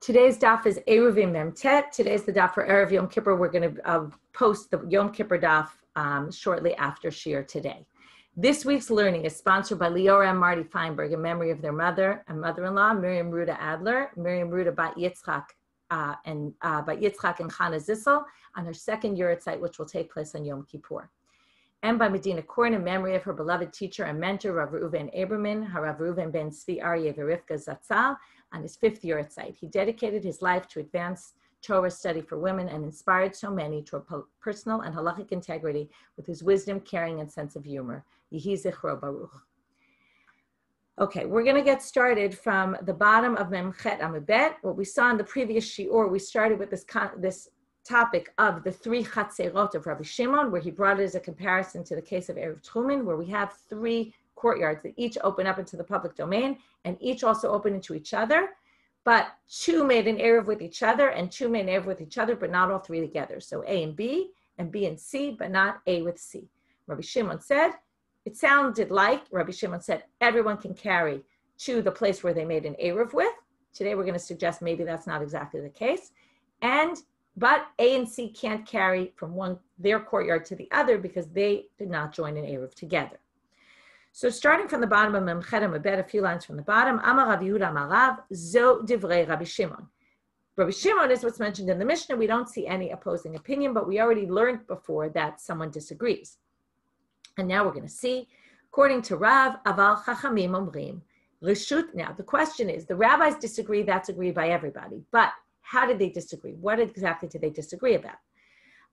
Today's daf is Eruvin Memtet. Today's the daf for Erev Yom Kippur. We're going to post the Yom Kippur daf shortly after Shir today. This week's learning is sponsored by Leora and Marty Feinberg in memory of their mother and mother-in-law, Miriam Ruda Adler, Miriam Ruda Bat Yitzchak, and Chana Zissel on her second Yurtzeit, which will take place on Yom Kippur. And by Medina Korn in memory of her beloved teacher and mentor, Rav Eruvin Abramin, Rav Eruvin ben Tzvi Aryeh Verivka Zatzal, on his fifth Yurtzeit. He dedicated his life to advance Torah study for women and inspired so many to a personal and halachic integrity with his wisdom, caring, and sense of humor. Yehi zichro baruch. Okay, we're going to get started from the bottom of Memchet Amibet. What we saw in the previous shiur, we started with this topic of the three chatzerot of Rabbi Shimon, where he brought it as a comparison to the case of Erev Tchumen, where we have three courtyards that each open up into the public domain and each also open into each other, but two made an Erev with each other and two made an Erev with each other, but not all three together. So A and B and C, but not A with C. Rabbi Shimon said, it sounded like Rabbi Shimon said, everyone can carry to the place where they made an Erev with. Today we're going to suggest maybe that's not exactly the case. But A and C can't carry from their courtyard to the other because they did not join an Erev together. So starting from the bottom of Memchet Amibet, a few lines from the bottom, Amar Rav Yehuda Amar Rav, Zo Divrei Rabbi Shimon. Rabbi Shimon is what's mentioned in the Mishnah. We don't see any opposing opinion, but we already learned before that someone disagrees. And now we're going to see, according to Rav, Aval Chachamim Omrim, Reshut. Now the question is, the rabbis disagree, that's agreed by everybody, but how did they disagree? What exactly did they disagree about?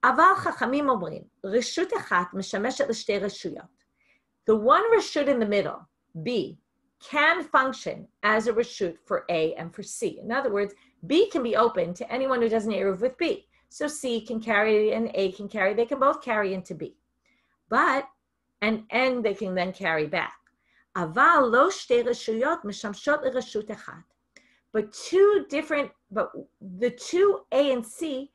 Aval Chachamim Omrim, Reshut Echat Meshameshet L'Shtei Reshuyot. The one reshut in the middle, B, can function as a reshut for A and for C. In other words, B can be open to anyone who doesn't Eruv with B. So C can carry and A can carry. They can both carry into B. And they can then carry back. Aval lo shtei reshuyot meshamshot lereshut echat. But the two A and C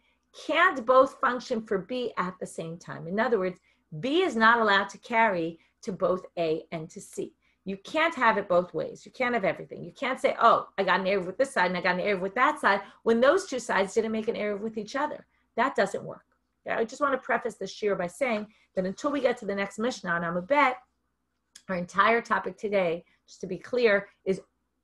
can't both function for B at the same time. In other words, B is not allowed to carry to both A and to C. You can't have it both ways. You can't have everything. You can't say, oh, I got an Erev with this side and I got an Erev with that side, when those two sides didn't make an Erev with each other. That doesn't work. Okay? I just want to preface this shiur by saying that until we get to the next Mishnah on Amibet, our entire topic today, just to be clear, is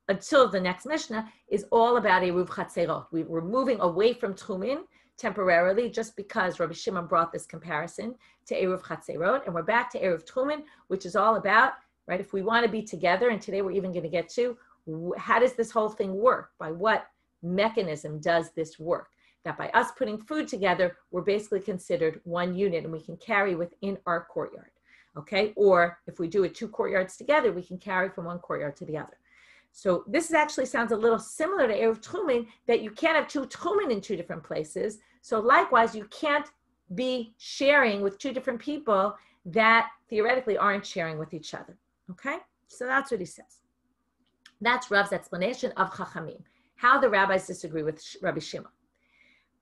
until the next Mishnah, is all about Eruv Chatzerot. We're moving away from Tchumen temporarily, just because Rabbi Shimon brought this comparison to Eruv Chatzerot, and we're back to Eruv Tchumen, which is all about, right, if we want to be together, and today we're even going to get to, how does this whole thing work? By what mechanism does this work? That by us putting food together, we're basically considered one unit, and we can carry within our courtyard, okay? Or if we do it two courtyards together, we can carry from one courtyard to the other. So this actually sounds a little similar to Erev Tchumen, that you can't have two Tchumen in two different places. So likewise, you can't be sharing with two different people that theoretically aren't sharing with each other. Okay? So that's what he says. That's Rav's explanation of Chachamim, how the rabbis disagree with Rabbi Shimon.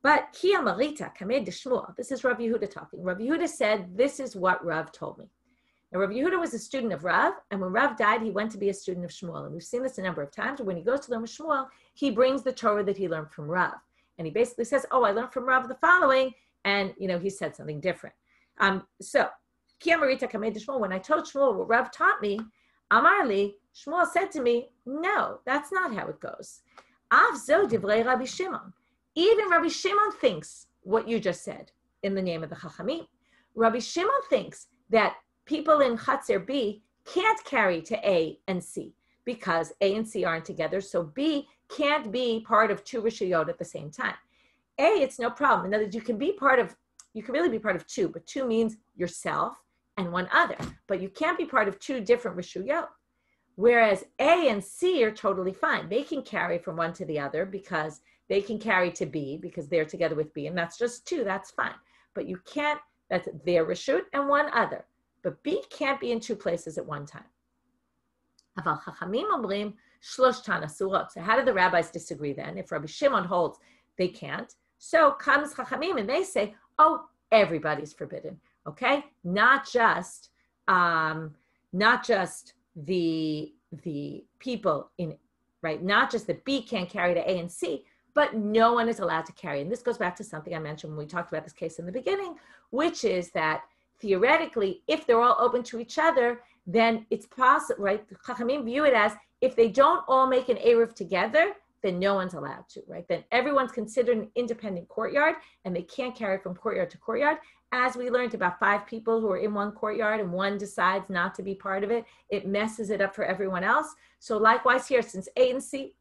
But Ki Amarita Kamed de Shmuel, this is Rav Yehuda talking. Rav Yehuda said, this is what Rav told me. Now, Rav Yehuda was a student of Rav, and when Rav died, he went to be a student of Shmuel. And we've seen this a number of times. When he goes to learn with Shmuel, he brings the Torah that he learned from Rav. And he basically says, oh, I learned from Rav the following, and, he said something different. So, Ki Amarita Kamed de Shmuel, when I told Shmuel what Rav taught me, Amarli, Shmuel said to me, no, that's not how it goes. Av zo divrei Rabbi Shimon. Even Rabbi Shimon thinks what you just said in the name of the Chachamim. Rabbi Shimon thinks that people in Chatzer B can't carry to A and C because A and C aren't together. So B can't be part of two Rishayot at the same time. A, it's no problem. In other words, you can really be part of two, but two means yourself and one other. But you can't be part of two different Rishayot. Whereas A and C are totally fine. They can carry from one to the other because they can carry to B because they're together with B. And that's just two, that's fine. But you can't, that's their Rishut and one other. But B can't be in two places at one time. Aval Chachamim Omrim Shlosh Tana Surot. So how do the rabbis disagree then? If Rabbi Shimon holds they can't, so comes Chachamim and they say, oh, everybody's forbidden. Okay, not just the people in, right? Not just that B can't carry to A and C, but no one is allowed to carry. And this goes back to something I mentioned when we talked about this case in the beginning, which is that theoretically, if they're all open to each other, then it's possible, right? The Chachamim view it as if they don't all make an Eruv together, then no one's allowed to, right? Then everyone's considered an independent courtyard and they can't carry from courtyard to courtyard. As we learned, about 5 people who are in one courtyard and one decides not to be part of it, it messes it up for everyone else. So likewise here, since A and C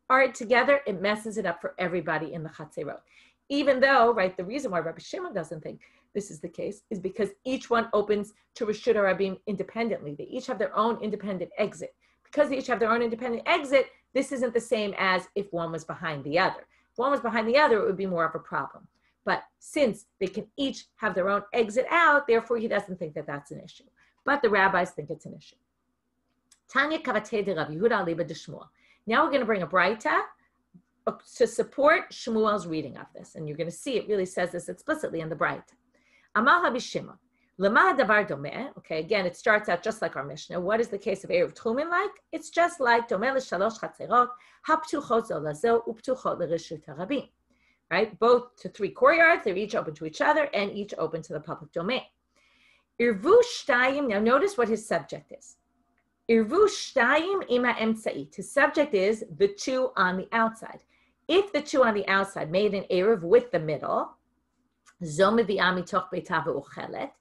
are together, it messes it up for everybody in the Chatzerot. Even though, right, the reason why Rabbi Shimon doesn't think this is the case is because each one opens to Reshut HaRabim independently. They each have their own independent exit. Because they each have their own independent exit, this isn't the same as if one was behind the other. If one was behind the other, it would be more of a problem. But since they can each have their own exit out, therefore he doesn't think that that's an issue. But the rabbis think it's an issue. Tanya Kavatei de Rav Yehuda Aliba de Shmuel. Now we're going to bring a braita to support Shmuel's reading of this. And you're going to see it really says this explicitly in the braita. Amal Rabbi Shimon. Lema davar domeh. Okay, again, it starts out just like our Mishnah. What is the case of Eruv Tchumin like? It's just like domeh l'shalosh chatzerot, haptuchot zo lazo, uptuchot l'reshut harabim. Right? Both to 3 courtyards, they're each open to each other and each open to the public domain. Irvu shtayim, now notice what his subject is. Irvu shtayim ima emtzait. His subject is the 2 on the outside. If the 2 on the outside made an Eruv with the middle, zo mevi'ah mitoch beitah ve'uchelet,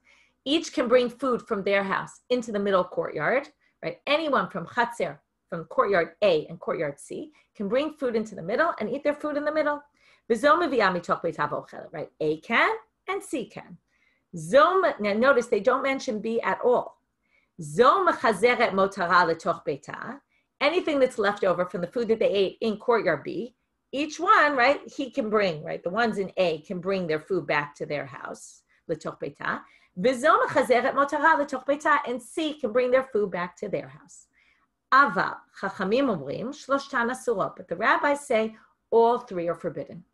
each can bring food from their house into the middle courtyard, right? Anyone from Chatzer, from courtyard A and courtyard C, can bring food into the middle and eat their food in the middle. Right? A can and C can. Now notice they don't mention B at all. Anything that's left over from the food that they ate in courtyard B, each one, right, he can bring, right? The ones in A can bring their food back to their house, and C can bring their food back to their house. But the rabbis say all 3 are forbidden.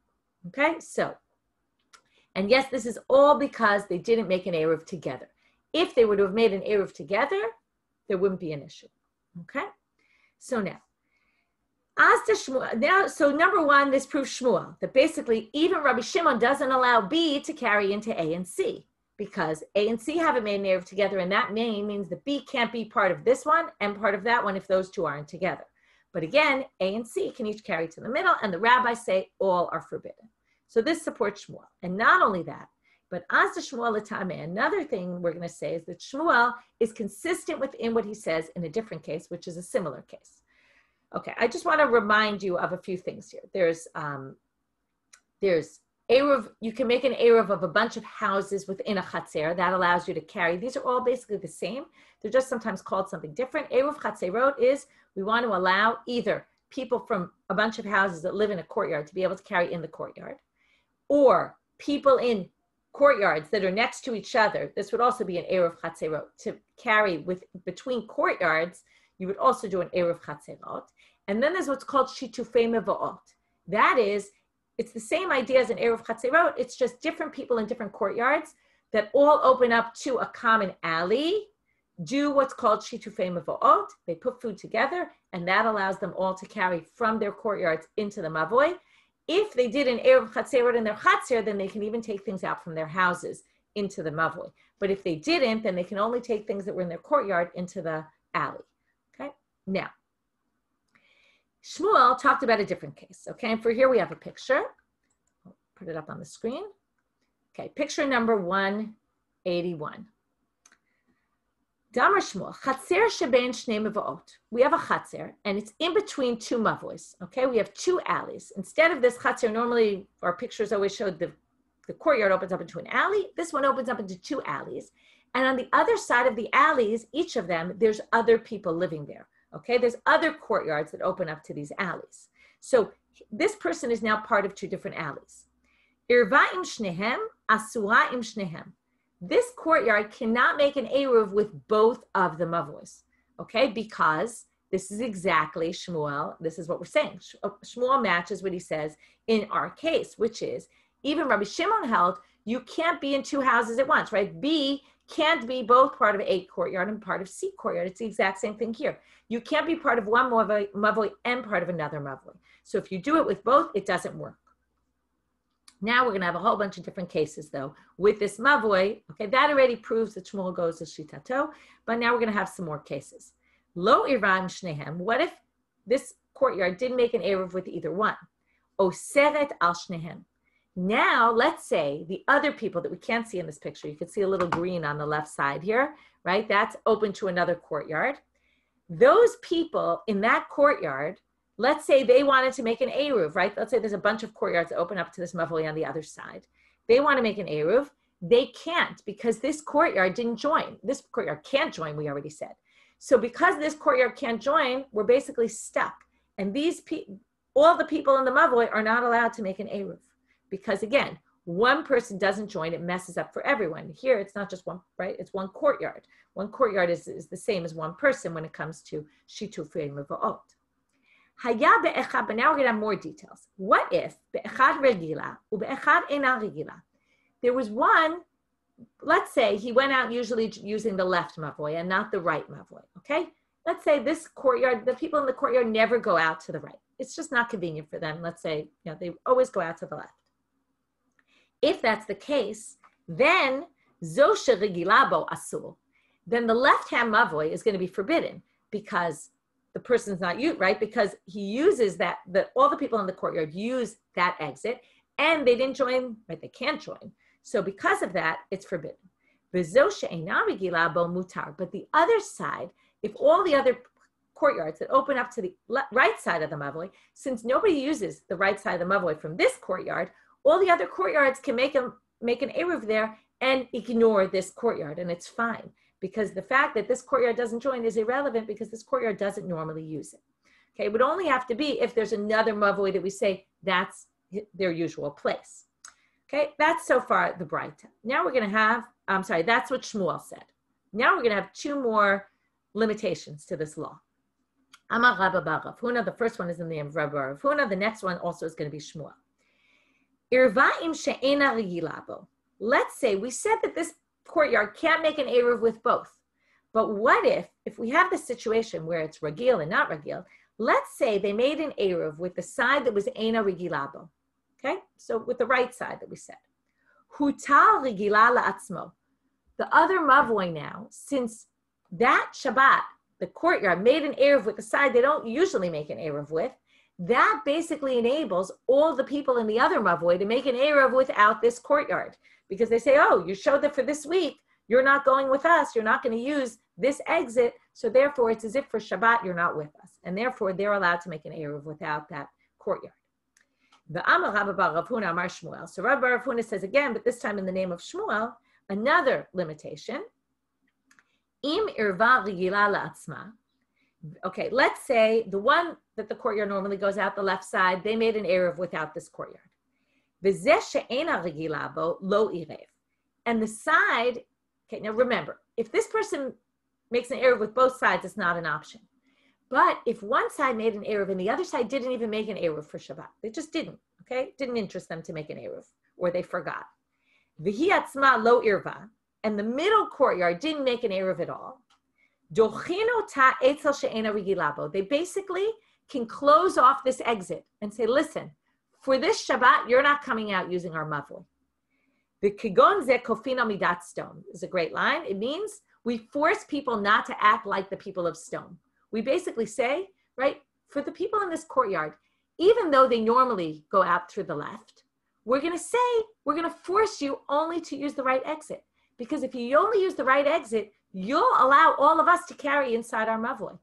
Okay, so, and yes, this is all because they didn't make an Eruv together. If they were to have made an Eruv together, there wouldn't be an issue. Okay, so now, so number 1, this proves Shmuel, that basically even Rabbi Shimon doesn't allow B to carry into A and C, because A and C haven't made an Eruv together, and that means that B can't be part of this one and part of that one if those 2 aren't together. But again, A and C can each carry to the middle, and the rabbis say all are forbidden. So this supports Shmuel. And not only that, but as the Shmuel Latame, another thing we're going to say is that Shmuel is consistent within what he says in a different case, which is a similar case. Okay, I just want to remind you of a few things here. There's Eruv, you can make an Eruv of a bunch of houses within a Chatzer. That allows you to carry. These are all basically the same. They're just sometimes called something different. Eruv Chatzerot is we want to allow either people from a bunch of houses that live in a courtyard to be able to carry in the courtyard, or people in courtyards that are next to each other. This would also be an Eruv Chatzerot. To carry between courtyards, you would also do an Eruv Chatzerot. And then there's what's called Shitufei Mevo'ot. That is, it's the same idea as an Eruv Chatzerot. It's just different people in different courtyards that all open up to a common alley, do what's called Shitufei Mevo'ot. They put food together, and that allows them all to carry from their courtyards into the Mavoi. If they did an Eruv Chatzerot in their Chatzer, then they can even take things out from their houses into the Mavoi. But if they didn't, then they can only take things that were in their courtyard into the alley. Okay? Now, Shmuel talked about a different case. Okay, and for here we have a picture. I'll put it up on the screen. Okay, picture number 181. Damar Shmuel, Chatzer shebein shnei mevo'ot. We have a Chatzer, and it's in between 2 mavois. Okay, we have 2 alleys. Instead of this Chatzer, normally our pictures always showed the courtyard opens up into an alley. This one opens up into 2 alleys. And on the other side of the alleys, each of them, there's other people living there. Okay, there's other courtyards that open up to these alleys. So this person is now part of 2 different alleys. Irva'im shnehem, asura'im shnehem. This courtyard cannot make an Eruv with both of the mavois, okay? Because this is exactly Shmuel, this is what we're saying. Shmuel matches what he says in our case, which is, even Rabbi Shimon held, you can't be in 2 houses at once, right? B can't be both part of A courtyard and part of C courtyard. It's the exact same thing here. You can't be part of one mavoi and part of another mavoi. So if you do it with both, it doesn't work. Now we're going to have a whole bunch of different cases, though, with this mavoi. Okay, that already proves that Shmuel goes to shitato, but now we're going to have some more cases. Lo iram shnehem. What if this courtyard didn't make an eruv with either one? Oseret al shnehem. Now, let's say the other people that we can't see in this picture, you can see a little green on the left side here, right? That's open to another courtyard. Those people in that courtyard, let's say they wanted to make an eruv, right? Let's say there's a bunch of courtyards that open up to this mavoi on the other side. They want to make an eruv. They can't because this courtyard didn't join. This courtyard can't join, we already said. So because this courtyard can't join, we're basically stuck. And all the people in the mavoi are not allowed to make an eruv. Because again, one person doesn't join, it messes up for everyone. Here, it's not just one, right? It's one courtyard. One courtyard is the same as one person when it comes to shitufei mevaot. Haya be'echad, but now we're going to have more details. What if be'echad regila u'be'echad ena regila? There was one, let's say he went out usually using the left mavoi and not the right mavoi, okay? Let's say this courtyard, the people in the courtyard never go out to the right. It's just not convenient for them. Let's say, they always go out to the left. If that's the case, then zosha regilabo asur. Then the left-hand mavoi is going to be forbidden because the person's not used, right? Because he uses all the people in the courtyard use that exit and they didn't join, right? They can't join. So because of that, it's forbidden. V'zosha eina regilabo mutar. But the other side, if all the other courtyards that open up to the right side of the mavoi, since nobody uses the right side of the mavoi from this courtyard, all the other courtyards can make an eruv there and ignore this courtyard, and it's fine because the fact that this courtyard doesn't join is irrelevant because this courtyard doesn't normally use it. Okay, it would only have to be if there's another mavoi that we say that's their usual place. Okay, that's so far the Braita. Now we're going to have, that's what Shmuel said. Now we're going to have two more limitations to this law. Amar Rabba bar Rav Huna, the first one is in the name of Rabba Rav Huna, the next one also is going to be Shmuel. Let's say we said that this courtyard can't make an eruv with both. But what if we have this situation where it's ragil and not ragil, let's say they made an eruv with the side that was eina regilabo. Okay? So with the right side that we said. Hutal regila la'atzmo. The other mavoi now, since that Shabbat, the courtyard made an eruv with the side they don't usually make an eruv with, that basically enables all the people in the other mavoi to make an eruv without this courtyard. Because they say, oh, you showed that for this week, you're not going with us, you're not going to use this exit, so therefore it's as if for Shabbat you're not with us. And therefore they're allowed to make an eruv without that courtyard. The Amar Rabba bar Rav Huna Amar Shmuel. So Rabba Rav Huna says again, but this time in the name of Shmuel, another limitation. Im irva regila la'atzma. Okay, let's say the one that the courtyard normally goes out the left side, they made an eruv without this courtyard. Lo irev. And the side, okay, now remember, if this person makes an eruv with both sides, it's not an option. But if one side made an eruv and the other side didn't even make an eruv for Shabbat, they just didn't, okay? Didn't interest them to make an eruv, or they forgot. V'hi atzma lo irva, and the middle courtyard didn't make an eruv at all. They basically can close off this exit and say, listen, for this Shabbat, you're not coming out using our mavoi. The kigon ze kofina midat stone is a great line. It means we force people not to act like the people of stone. We basically say, right, for the people in this courtyard, even though they normally go out through the left, we're going to force you only to use the right exit. Because if you only use the right exit, you'll allow all of us to carry inside our mavoi.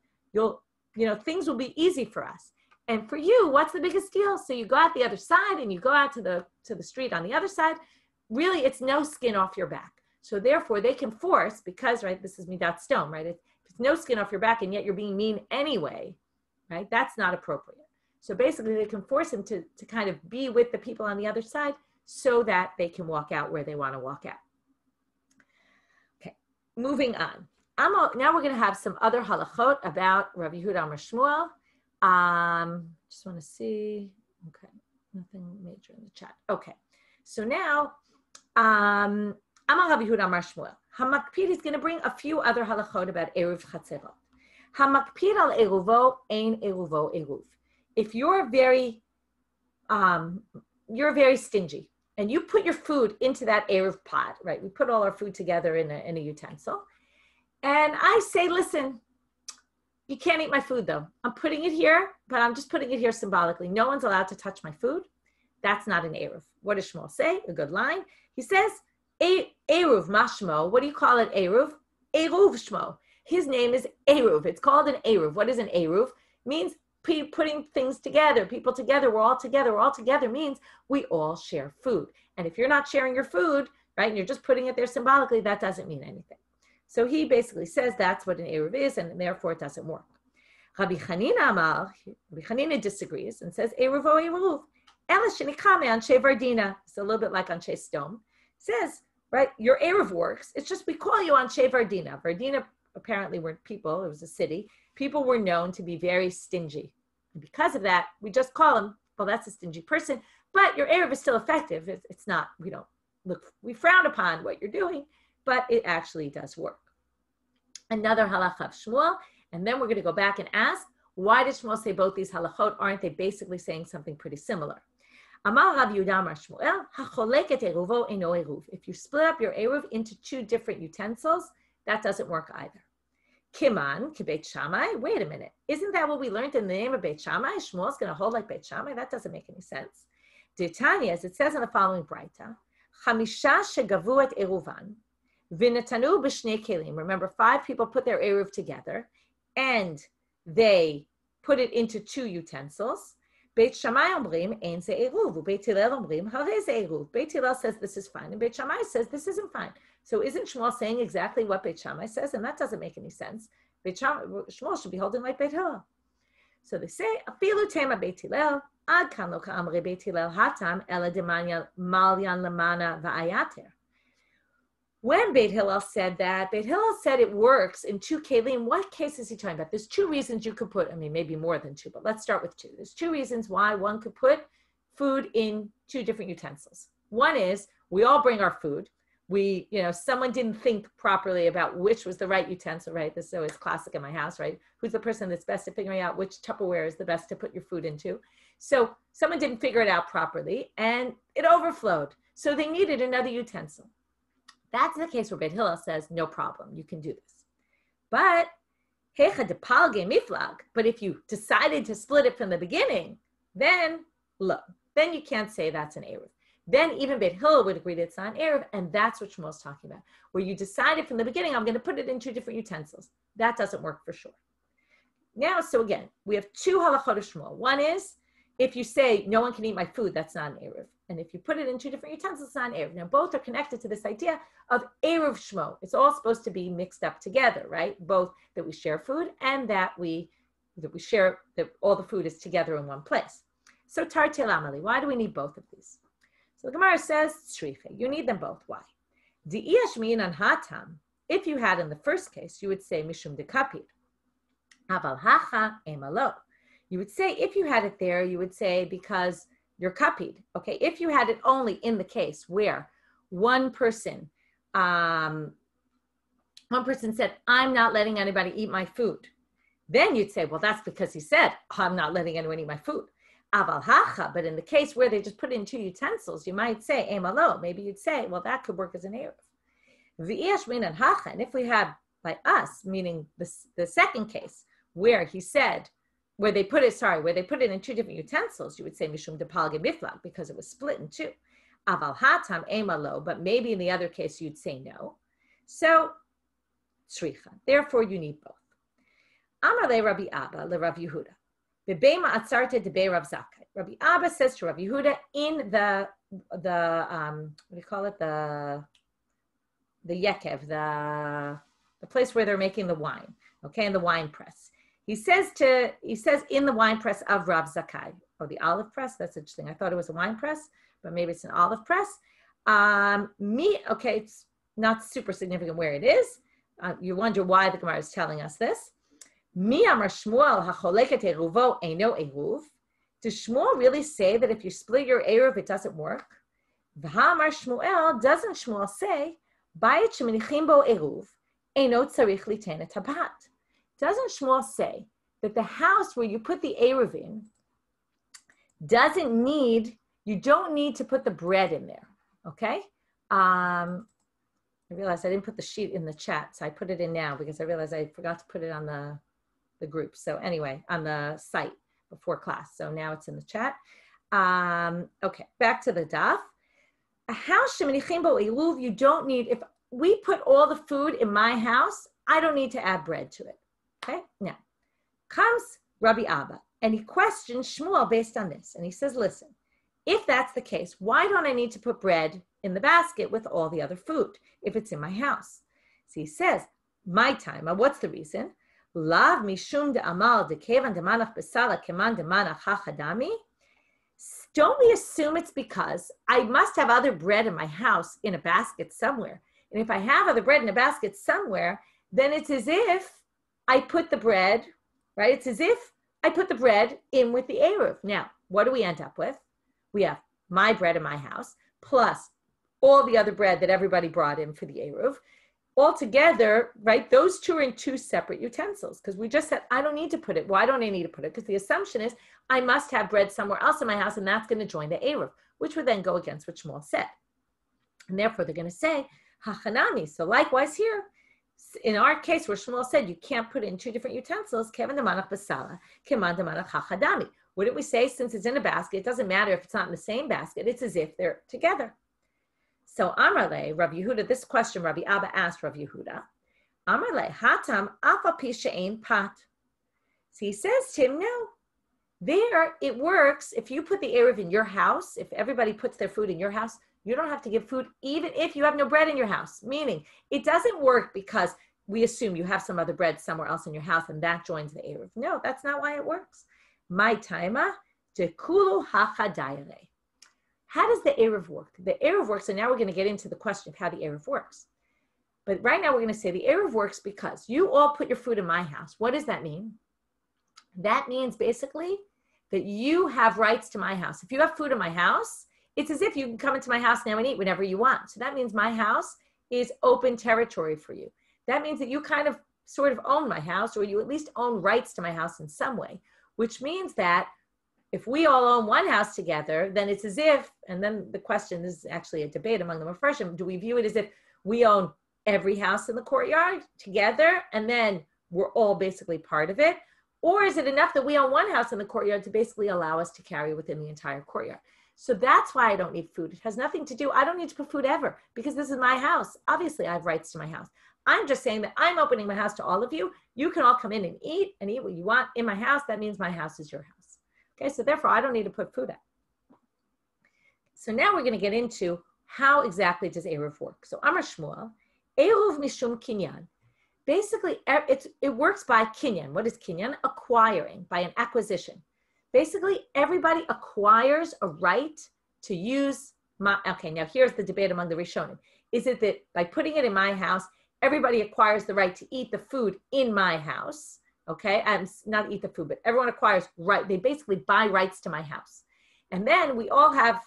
Things will be easy for us. And for you, what's the biggest deal? So you go out the other side and you go out to the street on the other side. Really, it's no skin off your back. So therefore, they can force, because, right, this is midat stone, right? It's no skin off your back and yet you're being mean anyway, right? That's not appropriate. So basically, they can force him to kind of be with the people on the other side so that they can walk out where they want to walk out. Moving on. Now we're going to have some other halachot about Rabbi Yehuda Amar Shmuel. Just want to see. Okay, nothing major in the chat. Okay, so now Amar Amar Rabbi Yehuda Amar Shmuel. Hamakpid is going to bring a few other halachot about Eruv Chatzerot. Hamakpid al Eruvo ein Eruvo Eruv. If you're very stingy and you put your food into that Eruv pot, right? We put all our food together in a utensil. And I say, listen, you can't eat my food though. I'm putting it here, but I'm just putting it here symbolically. No one's allowed to touch my food. That's not an Eruv. What does Shmuel say? A good line. He says, Eruv mashmo. What do you call it, Eruv? Eruv shmo. His name is Eruv. It's called an Eruv. What is an Eruv? Means putting things together, people together, we're all together means we all share food. And if you're not sharing your food, right, and you're just putting it there symbolically, that doesn't mean anything. So he basically says that's what an Eruv is, and therefore it doesn't work. Rabbi Chanina disagrees and says, Eruvo Eruv. It's a little bit like Anshe Stone. Says, right, your Eruv works. It's just we call you Anshe Vardina. Vardina apparently were people, it was a city. People were known to be very stingy. And because of that, we just call them, well, that's a stingy person, but your Eruv is still effective. It's not, we frown upon what you're doing, but it actually does work. Another halacha of Shmuel, and then we're going to go back and ask, why did Shmuel say both these halachot? Aren't they basically saying something pretty similar? Amar Rav Yehuda Amar Shmuel, hacholeket eruvo eno eruv. If you split up your eruv into two different utensils, that doesn't work either. Kiman, kibeit Shammai. Wait a minute. Isn't that what we learned in the name of Beit Shammai? Shmuel's going to hold like Beit Shammai? That doesn't make any sense. Tanya, as it says in the following Braita, Chamisha shegavu et eruvan, v'netanu b'shnei kelim. Remember, 5 people put their eruv together, and they put it into 2 utensils. Beit Shammai omrim ein ze eruv, Beit Hillel omrim harei ze eruv. Beit Hillel says this is fine, and Beit Shammai says this isn't fine. So isn't Shmuel saying exactly what Beit Shammai says? And that doesn't make any sense. Shmuel should be holding like Beit Hillel. So they say, afilu tema Beit Hillel, ad kan lo ka'amre Beit Hillel hatam, ela demanya malyan lamana va'ayater. When Beit Hillel said that, Beit Hillel said it works in 2 kelim. What case is he talking about? There's 2 reasons you could put, maybe more than 2, but let's start with 2. There's 2 reasons why one could put food in 2 different utensils. One is we all bring our food. Someone didn't think properly about which was the right utensil, right? This is always classic in my house, right? Who's the person that's best at figuring out which Tupperware is the best to put your food into? So someone didn't figure it out properly and it overflowed. So they needed another utensil. That's the case where Beit Hillel says, no problem, you can do this. But if you decided to split it from the beginning, then you can't say that's an Eruv. Then even Beit Hillel would agree that it's not an Eruv, and that's what Shmuel's talking about, where you decided from the beginning, I'm going to put it in 2 different utensils. That doesn't work for sure. Now, so again, we have 2 halachot of Shmuel. One is, if you say, no one can eat my food, that's not an Eruv. And if you put it in 2 different utensils, it's not an Eruv. Now, both are connected to this idea of Eruv Shmo. It's all supposed to be mixed up together, right? Both that we share food and that we share, that all the food is together in one place. So, Tartil Amali, why do we need both of these? So the Gemara says, Shrife, you need them both. Why? Di'iyashmin an hatam. If you had in the first case, you would say Mishum de Kapir. Aval hacha emalo. You would say, if you had it there, you would say because you're kapid. Okay, if you had it only in the case where one person said, I'm not letting anybody eat my food, then you'd say, well, that's because he said, I'm not letting anyone eat my food. Aval hacha, but in the case where they just put in 2 utensils, you might say, emalo. Maybe you'd say, well, that could work as an Eruv. V'iesh minan hacha, and if we have by us, meaning the second case, where he said, where they put it in 2 different utensils, you would say mishum depalge miflag, because it was split in 2. Aval hatam emalo, but maybe in the other case you'd say no. So, tzricha. Therefore, you need both. Amar le Rabbi Abba le Rav Yehuda. Bebema atzarte debe Rav Zakkai. Rabbi Abba says to Rav Yehuda in the what do you call it, the yekev, the place where they're making the wine, okay, in the wine press. He says in the wine press of Rav Zakkai, the olive press. That's interesting. I thought it was a wine press, but maybe it's an olive press. It's not super significant where it is. You wonder why the Gemara is telling us this. Mi amar Shmuel hacholeket eruvo eino eruv. Does Shmuel really say that if you split your eruv, it doesn't work? V'hamar Shmuel, doesn't Shmuel say Bayit shemenichim bo eruv, eino tzarich liten et habat. Doesn't Shmuel say that the house where you put the Eruvin you don't need to put the bread in there, okay? I realized I didn't put the sheet in the chat, so I put it in now because I realized I forgot to put it on the group. So anyway, on the site before class. So now it's in the chat. Okay, back to the daf. A house, shemenichim bo eruv, you don't need, if we put all the food in my house, I don't need to add bread to it, okay? Now, comes Rabbi Abba, and he questions Shmuel based on this. And he says, listen, if that's the case, why don't I need to put bread in the basket with all the other food if it's in my house? So he says, my time, what's the reason? Lav mishum de amal de kevan de manach besala keman de manach hachadami. Don't we assume it's because I must have other bread in my house in a basket somewhere? And if I have other bread in a basket somewhere, then it's as if I put the bread, right? It's as if I put the bread in with the Eruv. Now, what do we end up with? We have my bread in my house, plus all the other bread that everybody brought in for the Eruv. All together, right, those two are in two separate utensils, because we just said, I don't need to put it. Why don't I need to put it? Because the assumption is I must have bread somewhere else in my house, and that's going to join the Eruv, which would then go against what Shmuel said. And therefore, they're going to say, Hachanami. So likewise here, in our case where Shmuel said you can't put it in two different utensils, kevan de manach basala, keman de manach hachadami. Wouldn't we say, since it's in a basket, it doesn't matter if it's not in the same basket, it's as if they're together. So Amarle, Rav Yehuda, this question Rabbi Abba asked Rav Yehuda, Amarle, hatam afa pi she'ein pat. So he says to him, no, there it works. If you put the Eruv in your house, if everybody puts their food in your house, you don't have to give food even if you have no bread in your house. Meaning, it doesn't work because we assume you have some other bread somewhere else in your house and that joins the Eruv. No, that's not why it works. My taima dekulu hachadayre. How does the Eruv work? The Eruv works, and now we're going to get into the question of how the Eruv works. But right now we're going to say the Eruv works because you all put your food in my house. What does that mean? That means basically that you have rights to my house. If you have food in my house, it's as if you can come into my house now and eat whenever you want. So that means my house is open territory for you. That means that you kind of sort of own my house, or you at least own rights to my house in some way, which means that if we all own one house together, then it's as if, and then the question, this is actually a debate among the Mepharshim, do we view it as if we own every house in the courtyard together and then we're all basically part of it? Or is it enough that we own one house in the courtyard to basically allow us to carry within the entire courtyard? So that's why I don't need food. It has nothing to do, I don't need to put food ever because this is my house. Obviously, I have rights to my house. I'm just saying that I'm opening my house to all of you. You can all come in and eat what you want in my house. That means my house is your house. Okay, so therefore, I don't need to put food out. So now we're going to get into how exactly does Eruv work. So Amar Shmuel, Eruv mishum kinyan. Basically, it works by kinyan. What is kinyan? Acquiring, by an acquisition. Basically, everybody acquires a right to use okay, now here's the debate among the Rishonim. Is it that by putting it in my house, everybody acquires the right to eat the food in my house? Okay, and not eat the food, but everyone acquires right. They basically buy rights to my house. And then we all have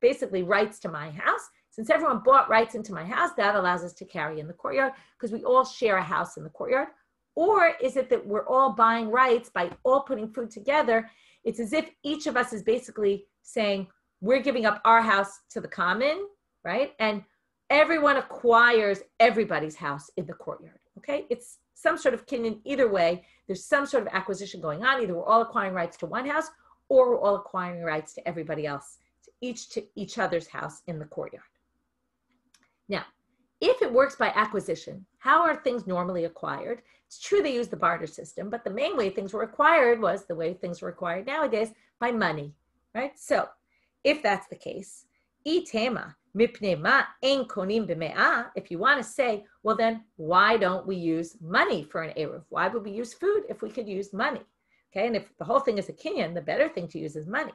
basically rights to my house. Since everyone bought rights into my house, that allows us to carry in the courtyard because we all share a house in the courtyard. Or is it that we're all buying rights by all putting food together? It's as if each of us is basically saying, we're giving up our house to the common, right? And everyone acquires everybody's house in the courtyard, okay? It's some sort of kinyan. Either way, there's some sort of acquisition going on. Either we're all acquiring rights to one house or we're all acquiring rights to everybody else, to each other's house in the courtyard. Now, if it works by acquisition, how are things normally acquired? It's true they use the barter system, but the main way things were acquired was the way things were acquired nowadays, by money, right? So if that's the case, itema mipnei ma ein konim b'me'ah, if you want to say, well then, why don't we use money for an Eruv? Why would we use food if we could use money? Okay, and if the whole thing is a kinyan, the better thing to use is money.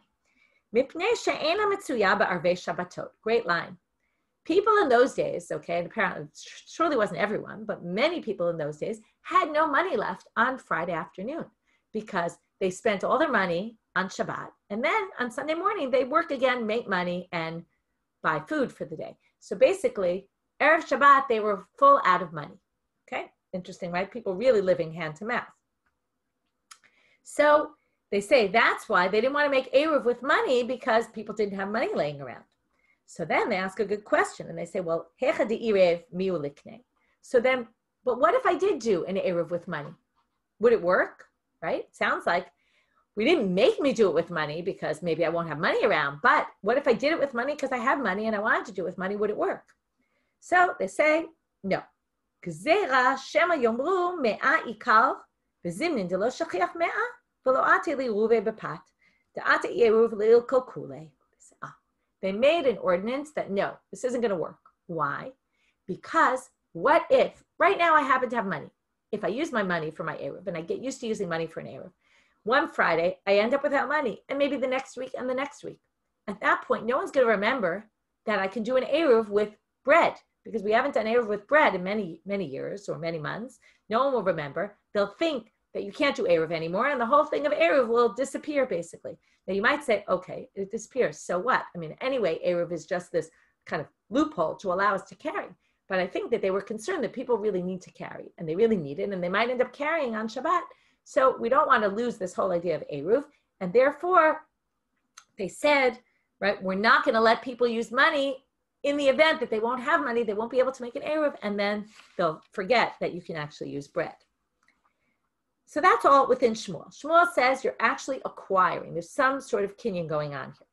Mipnei she'ena metzuya ba'arvei Shabbatot. Great line. People in those days, okay, and apparently surely wasn't everyone, but many people in those days had no money left on Friday afternoon because they spent all their money on Shabbat. And then on Sunday morning, they work again, make money, and buy food for the day. So basically, Erev Shabbat, they were full out of money. Okay, interesting, right? People really living hand to mouth. So they say that's why they didn't want to make Eruv with money, because people didn't have money laying around. So then they ask a good question and they say, well, Hecha de'irev miu liknei. So then, but what if I did do an Eruv with money? Would it work? Right? Sounds like we didn't make me do it with money because maybe I won't have money around. But what if I did it with money because I have money and I wanted to do it with money? Would it work? So they say, no. Gzeira shema yomru me'a ikar v'zimnin delo shachiach me'a v'lo ate li ruve bepat da'ate yeruv le'il kolkule. They made an ordinance that, no, this isn't going to work. Why? Because what if, right now I happen to have money. If I use my money for my Eruv, and I get used to using money for an Eruv, one Friday, I end up without money, and maybe the next week and the next week. At that point, no one's going to remember that I can do an Eruv with bread, because we haven't done Eruv with bread in many, many years or many months. No one will remember. They'll think that you can't do Eruv anymore, and the whole thing of Eruv will disappear, basically. Now, you might say, okay, it disappears. So what? I mean, anyway, Eruv is just this kind of loophole to allow us to carry. But I think that they were concerned that people really need to carry, and they really need it, and they might end up carrying on Shabbat. So we don't want to lose this whole idea of Eruv. And therefore, they said, right, we're not going to let people use money in the event that they won't have money, they won't be able to make an Eruv, and then they'll forget that you can actually use bread. So that's all within Shmuel. Shmuel says you're actually acquiring. There's some sort of kinyan going on here.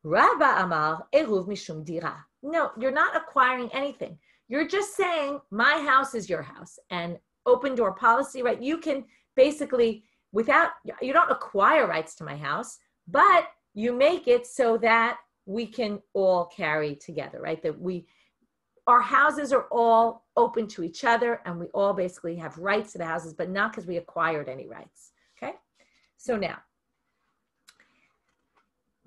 Rabba Amar Eruv Mishum Dira. No, you're not acquiring anything. You're just saying my house is your house, and open door policy, right? You can basically, you don't acquire rights to my house, but you make it so that we can all carry together, right? That our houses are all open to each other, and we all basically have rights to the houses, but not because we acquired any rights, okay? So now,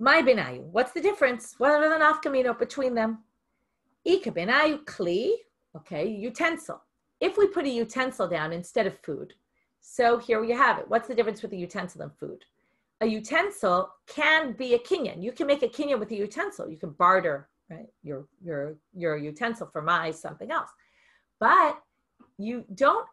my benayu, what's the difference? What are the nafkamino between them? Ika benayu kli, okay, utensil. If we put a utensil down instead of food, so here you have it. What's the difference with a utensil and food? A utensil can be a kinyan. You can make a kinyan with a utensil. You can barter, right, your utensil for my something else. But you don't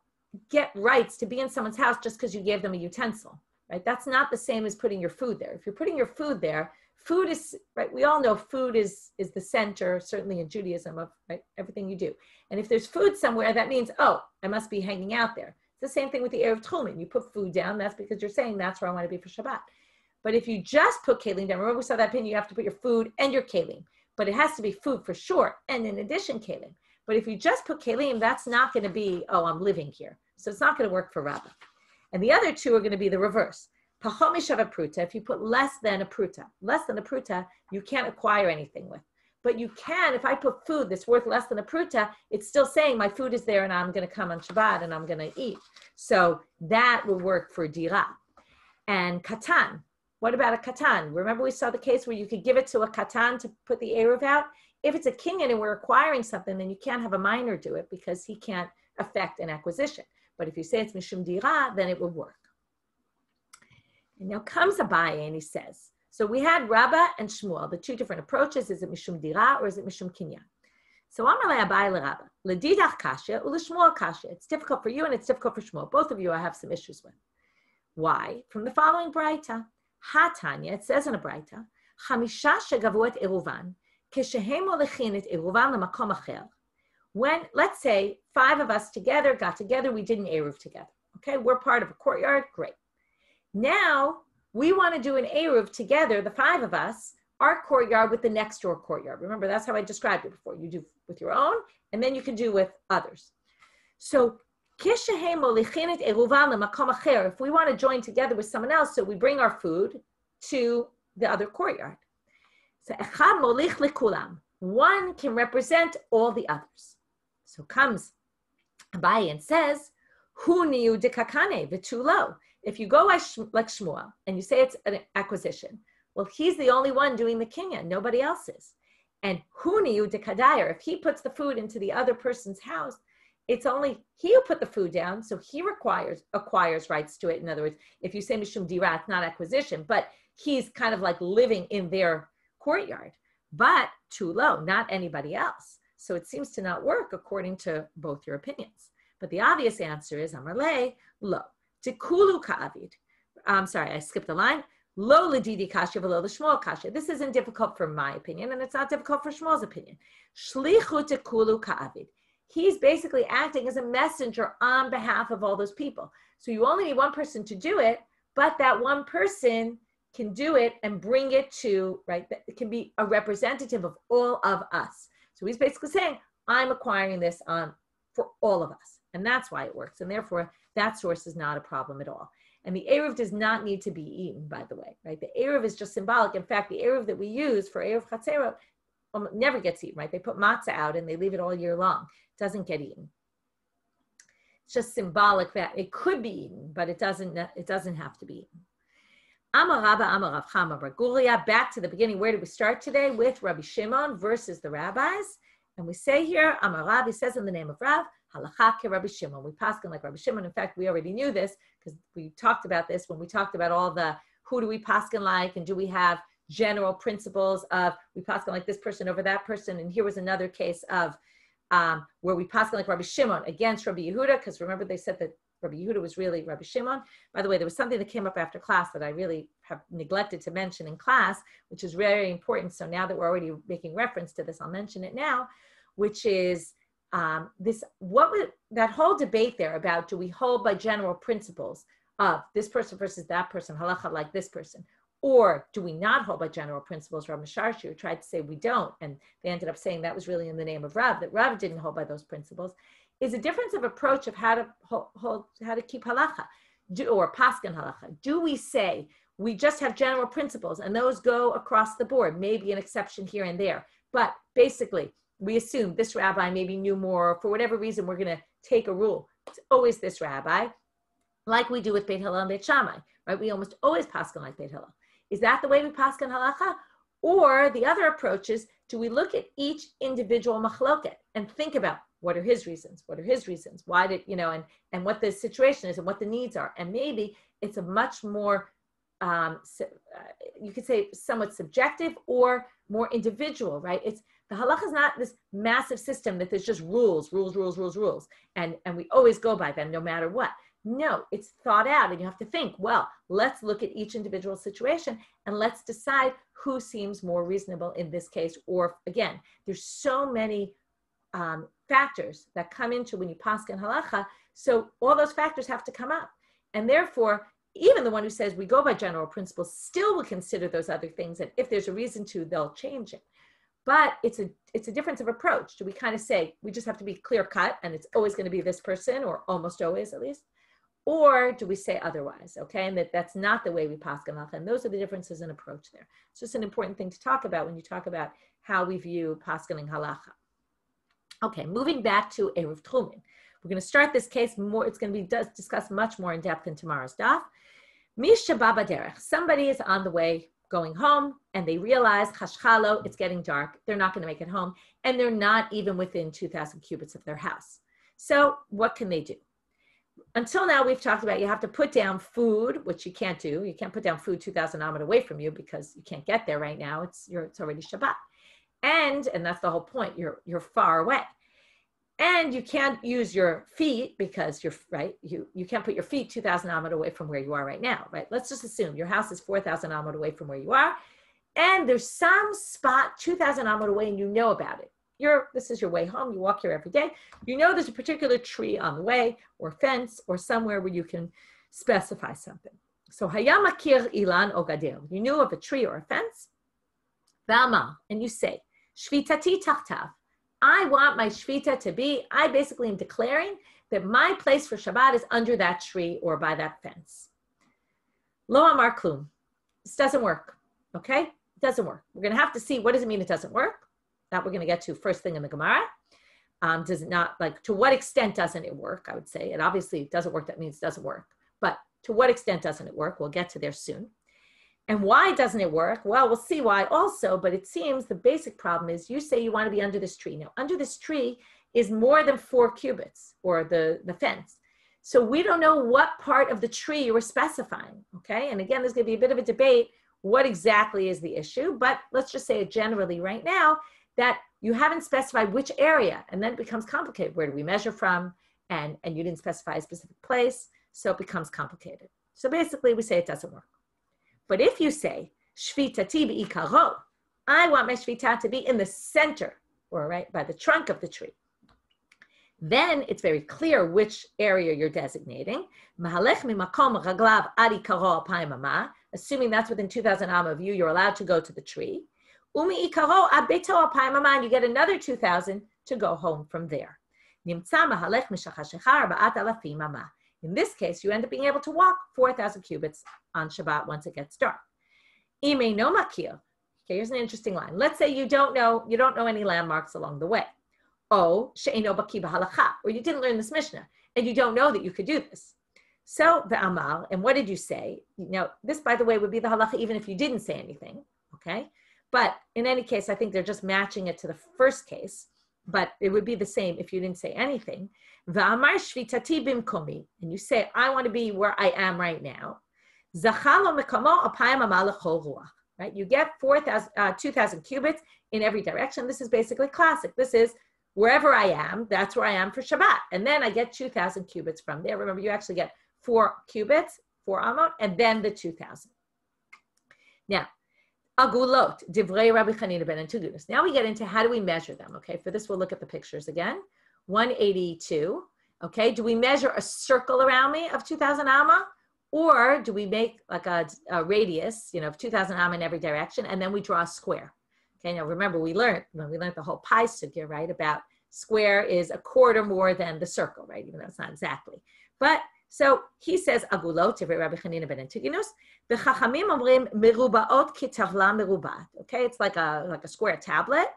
get rights to be in someone's house just because you gave them a utensil, right? That's not the same as putting your food there. If you're putting your food there, food is, right, we all know food is the center, certainly in Judaism, of right, everything you do. And if there's food somewhere, that means, oh, I must be hanging out there. It's the same thing with the Erev Tchumen. You put food down, that's because you're saying that's where I want to be for Shabbat. But if you just put kelim down, remember we saw that opinion, you have to put your food and your kelim. But it has to be food for sure, and in addition, kelim. But if you just put kelim, that's not going to be, oh, I'm living here. So it's not going to work for Rabbah. And the other two are going to be the reverse. Pachot mishav pruta, if you put less than a pruta, you can't acquire anything with. But you can, if I put food that's worth less than a pruta, it's still saying my food is there and I'm going to come on Shabbat and I'm going to eat. So that will work for dira. And katan, what about a katan? Remember we saw the case where you could give it to a katan to put the Eruv out? If it's a kinyan and we're acquiring something, then you can't have a minor do it because he can't affect an acquisition. But if you say it's mishum dira, then it will work. And now comes Abaye and he says, so we had Rabbah and Shmuel, the two different approaches. Is it mishum dira or is it mishum kinyan? So Amar le Abaye le Rabbah, ledidach kasha ule Shmuel kasha. It's difficult for you and it's difficult for Shmuel. Both of you I have some issues with. Why? From the following Braita. Hatanya, it says in a Braita, Chamisha shegavu et Eruvan, keshehem olechin et Eruvan lemakom acher. When, let's say, 5 of us got together, we did an Eruv together. Okay, we're part of a courtyard, great. Now, we want to do an Eruv together, the 5 of us, our courtyard with the next door courtyard. Remember, that's how I described it before. You do with your own, and then you can do with others. So, if we want to join together with someone else, so we bring our food to the other courtyard. So one can represent all the others. So comes Abaye and says, Hu niu dekakane v'tulo. If you go like Shmuel and you say it's an acquisition, well, he's the only one doing the kinyan, nobody else is. And hu niu dekadayer, if he puts the food into the other person's house, it's only he who put the food down, so he acquires rights to it. In other words, if you say mishum dira, it's not acquisition, but he's kind of like living in their courtyard. But too low, not anybody else. So it seems to not work according to both your opinions. But the obvious answer is Amar le, lo. Tikulu ka'avid. I'm sorry, I skipped a line. Lo ledidi kasha v'lo l'shmuel kasha. This isn't difficult for my opinion, and it's not difficult for Shmuel's opinion. Shlichu tikulu ka'avid. He's basically acting as a messenger on behalf of all those people. So you only need one person to do it, but that one person can do it and bring it to, right? It can be a representative of all of us. So he's basically saying, I'm acquiring this for all of us. And that's why it works. And therefore, that source is not a problem at all. And the Eruv does not need to be eaten, by the way, right? The Eruv is just symbolic. In fact, the Eruv that we use for Eruv Chatzerot never gets eaten, right? They put matzah out and they leave it all year long. It doesn't get eaten. It's just symbolic that it could be eaten, but it doesn't have to be eaten. Amar Rabba, Amar Rav Chama bar Guria. Back to the beginning. Where did we start today? With Rabbi Shimon versus the rabbis. And we say here, Amar Rav, he says in the name of Rav, Halacha ke Rabbi Shimon. We paskin like Rabbi Shimon. In fact, we already knew this because we talked about this when we talked about all the who do we paskin like and do we have general principles of we paskin like this person over that person. And here was another case of where we paskin like Rabbi Shimon against Rabbi Yehuda, because remember they said that Rabbi Yehuda was really Rabbi Shimon. By the way, there was something that came up after class that I really have neglected to mention in class, which is very important. So now that we're already making reference to this, I'll mention it now, which is that whole debate there about do we hold by general principles of this person versus that person, halacha like this person, or do we not hold by general principles? Rav Misharshi tried to say we don't, and they ended up saying that was really in the name of Rav, that Rav didn't hold by those principles, is a difference of approach of how to keep halacha, or paskin halacha. Do we say we just have general principles and those go across the board, maybe an exception here and there, but basically we assume this rabbi maybe knew more, for whatever reason we're going to take a rule. It's always this rabbi, like we do with Beit Hillel and Beit Shammai, right? We almost always paskin like Beit Hillel. Is that the way we paskin halacha? Or the other approach is, do we look at each individual machloket and think about what are his reasons? What are his reasons? Why did, and what the situation is and what the needs are. And maybe it's a much more, you could say somewhat subjective or more individual, right? The halacha is not this massive system that there's just rules, and we always go by them no matter what. No, it's thought out and you have to think, well, let's look at each individual situation and let's decide who seems more reasonable in this case. Or again, there's so many factors that come into when you paskin halacha, so all those factors have to come up. And therefore, even the one who says we go by general principles still will consider those other things, and if there's a reason to, they'll change it. But it's a difference of approach. Do we kind of say we just have to be clear cut and it's always going to be this person, or almost always at least? Or do we say otherwise, okay? And that's not the way we paskin halacha, and those are the differences in approach there. It's just an important thing to talk about when you talk about how we view paskining halacha. Okay, moving back to Eruv Tchumin. We're going to start this case more, it's going to be discussed much more in depth in tomorrow's daf. Misha baba derech, somebody is on the way going home and they realize, chashchalo, it's getting dark, they're not going to make it home, and they're not even within 2,000 cubits of their house. So what can they do? Until now, we've talked about you have to put down food, which you can't do. You can't put down food 2,000 amot away from you because you can't get there right now. It's already Shabbat. And that's the whole point. You're far away. And you can't use your feet because you can't put your feet 2,000 amot away from where you are right now, right? Let's just assume your house is 4,000 amot away from where you are. And there's some spot 2,000 amot away and you know about it. This is your way home. You walk here every day. You know there's a particular tree on the way or fence or somewhere where you can specify something. So hayamakir ilan ogadil. You knew of a tree or a fence. V'amar, and you say, shvitati tachtav. I want my shvita to be, I basically am declaring that my place for Shabbat is under that tree or by that fence. Lo amar klum. This doesn't work, okay? It doesn't work. We're going to have to see, what does it mean it doesn't work? That we're going to get to first thing in the Gemara. Does it not, to what extent doesn't it work, I would say. It obviously doesn't work, that means it doesn't work. But to what extent doesn't it work? We'll get to there soon. And why doesn't it work? Well, we'll see why also, but it seems the basic problem is you say you want to be under this tree. Now, under this tree is more than 4 cubits, or the fence. So we don't know what part of the tree you were specifying, okay? And again, there's going to be a bit of a debate, what exactly is the issue? But let's just say it generally right now, that you haven't specified which area, and then it becomes complicated. Where do we measure from? And you didn't specify a specific place, so it becomes complicated. So basically, we say it doesn't work. But if you say, shvitati b'ikaro, I want my shvita to be in the center, or right by the trunk of the tree, then it's very clear which area you're designating. Assuming that's within 2,000 amma of you, you're allowed to go to the tree. And you get another 2,000 to go home from there. In this case, you end up being able to walk 4,000 cubits on Shabbat once it gets dark. Okay, here's an interesting line. Let's say you don't know any landmarks along the way. Or you didn't learn this Mishnah, and you don't know that you could do this. So the Amal, and what did you say? This, by the way, would be the halacha even if you didn't say anything, okay? But in any case, I think they're just matching it to the first case, but it would be the same if you didn't say anything. V'amar shvitati bimkomi, and you say, I want to be where I am right now. Zachalo mekamo apayim amal lechol ruach, right? You get 2,000 cubits in every direction. This is basically classic. This is wherever I am, that's where I am for Shabbat. And then I get 2,000 cubits from there. Remember, you actually get 4 cubits, 4 amot, and then the 2,000. Now, agulot, divrei Rabbi Chanina ben Antigunus. Now we get into how do we measure them, okay? For this, we'll look at the pictures again. 182, okay? Do we measure a circle around me of 2,000 amma? Or do we make like a radius, of 2,000 amma in every direction, and then we draw a square? Okay, now remember, we learned the whole pi sugya, right? About square is a quarter more than the circle, right? Even though it's not exactly. But so he says, agulot, tivrei Rabbi Chanina ben Antigunus, the chachamim omrim merubaot kitavla merubat. Okay, it's like a square tablet.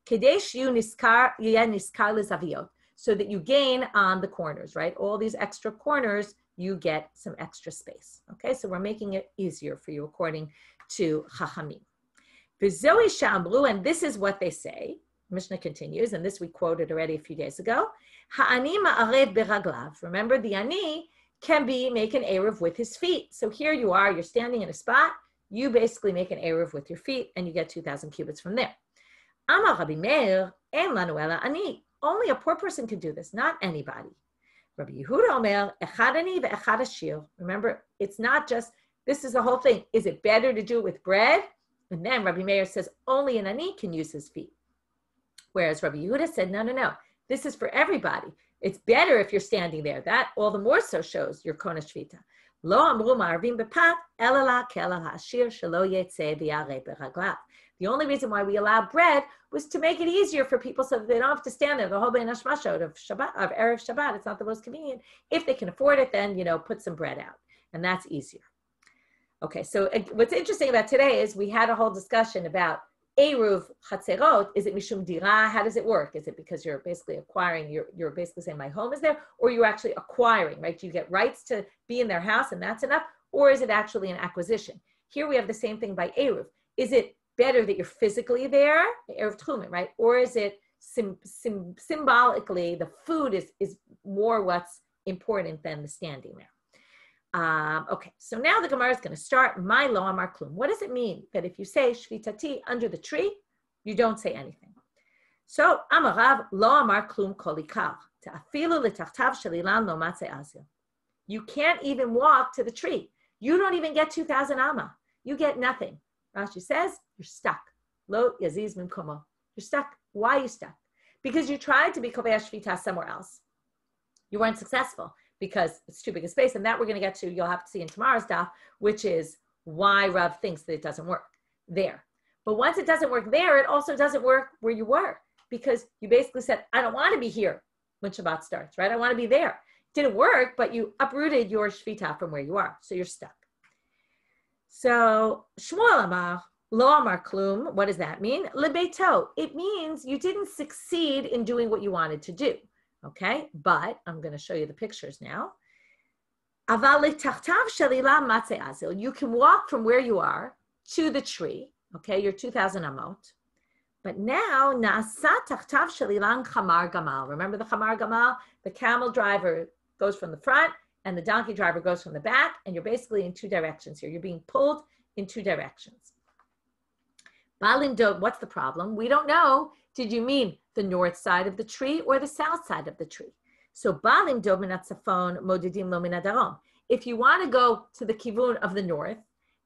Kadesh yu niskar lezaviot, so that you gain on the corners, right? All these extra corners, you get some extra space. Okay, so we're making it easier for you according to chachamim. And this is what they say. Mishnah continues, and this we quoted already a few days ago. Ha'ani ma'arev beraglav. Remember, the ani can make an eruv with his feet. So here you are, you're standing in a spot, you basically make an eruv with your feet, and you get 2,000 cubits from there. Amar Rabbi Meir, en lanu ela ani. Only a poor person can do this, not anybody. Rabbi Yehuda omer, echad ani ve'echad ashir. Remember, it's not just, this is the whole thing. Is it better to do it with bread? And then Rabbi Meir says only an ani can use his feet. Whereas Rabbi Yehuda said, no. This is for everybody. It's better if you're standing there. That all the more so shows your kona shvita. Lo amru ma'arvim bepat elala kelal ha'ashir shelo yetzeh v'yareh beraglav. The only reason why we allow bread was to make it easier for people so that they don't have to stand there the whole bein hashmashot of Shabbat, of Erev Shabbat. It's not the most convenient. If they can afford it, then, put some bread out. And that's easier. Okay, so what's interesting about today is we had a whole discussion about Eruv Chatzerot. Is it Mishum Dira? How does it work? Is it because you're basically acquiring, you're basically saying my home is there, or you're actually acquiring, right? Do you get rights to be in their house and that's enough? Or is it actually an acquisition? Here we have the same thing by Eruv. Is it better that you're physically there, Eruv Tchumen, right? Or is it symbolically, the food is more what's important than the standing there? Okay, so now the Gemara is going to start, my lo amar klum. What does it mean that if you say shvitati under the tree, you don't say anything? So, amarav lo amar klum kolikar, ta'afilu letachtav shalilan lo matze azil. You can't even walk to the tree. You don't even get 2,000 amma. You get nothing. Rashi says, you're stuck. Lo yaziz min komo. You're stuck. Why are you stuck? Because you tried to be kovei shvita somewhere else. You weren't successful, because it's too big a space. And that we're going to get to, you'll have to see in tomorrow's daf, which is why Rav thinks that it doesn't work there. But once it doesn't work there, it also doesn't work where you were, because you basically said, I don't want to be here when Shabbat starts, right? I want to be there. It didn't work, but you uprooted your shvita from where you are, so you're stuck. So Shmuel amar, lo amar klum, what does that mean? Lebeito, it means you didn't succeed in doing what you wanted to do. Okay, but I'm going to show you the pictures now. You can walk from where you are to the tree. Okay, you're 2,000 amot. But now, remember the chamar gamal? The camel driver goes from the front and the donkey driver goes from the back, and you're basically in two directions here. You're being pulled in two directions. Balin Dov, what's the problem? We don't know. Did you mean the north side of the tree or the south side of the tree? So Balin Dov min hatzafon modidim lo min hadarom. If you want to go to the kivun of the north,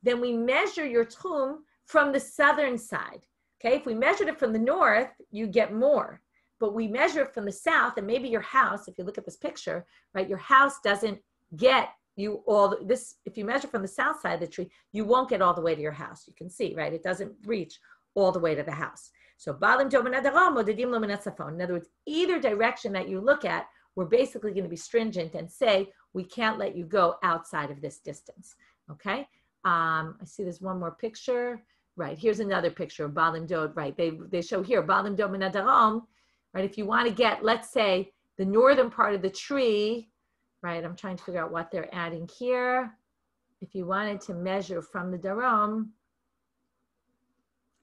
then we measure your tchum from the southern side. Okay, if we measured it from the north, you get more. But we measure it from the south, and maybe your house, if you look at this picture, right, your house doesn't get you all this. If you measure from the south side of the tree, you won't get all the way to your house. You can see, right, it doesn't reach all the way to the house. So balim dov min hadarom modidim lo min hatzafon. In other words, either direction that you look at, we're basically going to be stringent and say we can't let you go outside of this distance. Okay, I see there's one more picture. Right, here's another picture of balim dov. Right, they show here balim dov min hadarom. Right, if you want to get, let's say, the northern part of the tree, right, I'm trying to figure out what they're adding here. If you wanted to measure from the darom,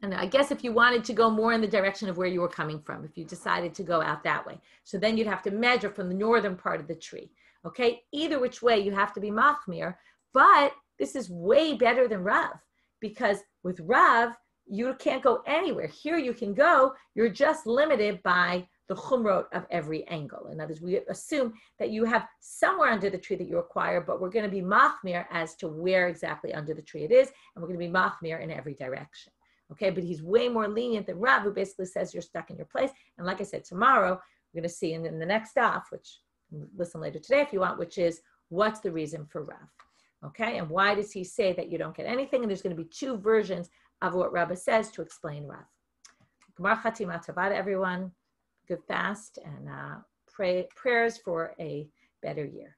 and I guess if you wanted to go more in the direction of where you were coming from, if you decided to go out that way. So then you'd have to measure from the northern part of the tree. Okay, either which way you have to be machmir, but this is way better than Rav, because with Rav, you can't go anywhere. Here you can go, you're just limited by the chumrot of every angle. In other words, we assume that you have somewhere under the tree that you acquire, but we're going to be machmir as to where exactly under the tree it is, and we're going to be machmir in every direction. Okay, but he's way more lenient than Rav, who basically says you're stuck in your place. And like I said, tomorrow, we're going to see in the next daf, which listen later today if you want, which is what's the reason for Rav. Okay, and why does he say that you don't get anything? And there's going to be two versions of what Rabbi says to explain Rav. Gemar Chatima Tova to everyone. Good fast and prayers for a better year.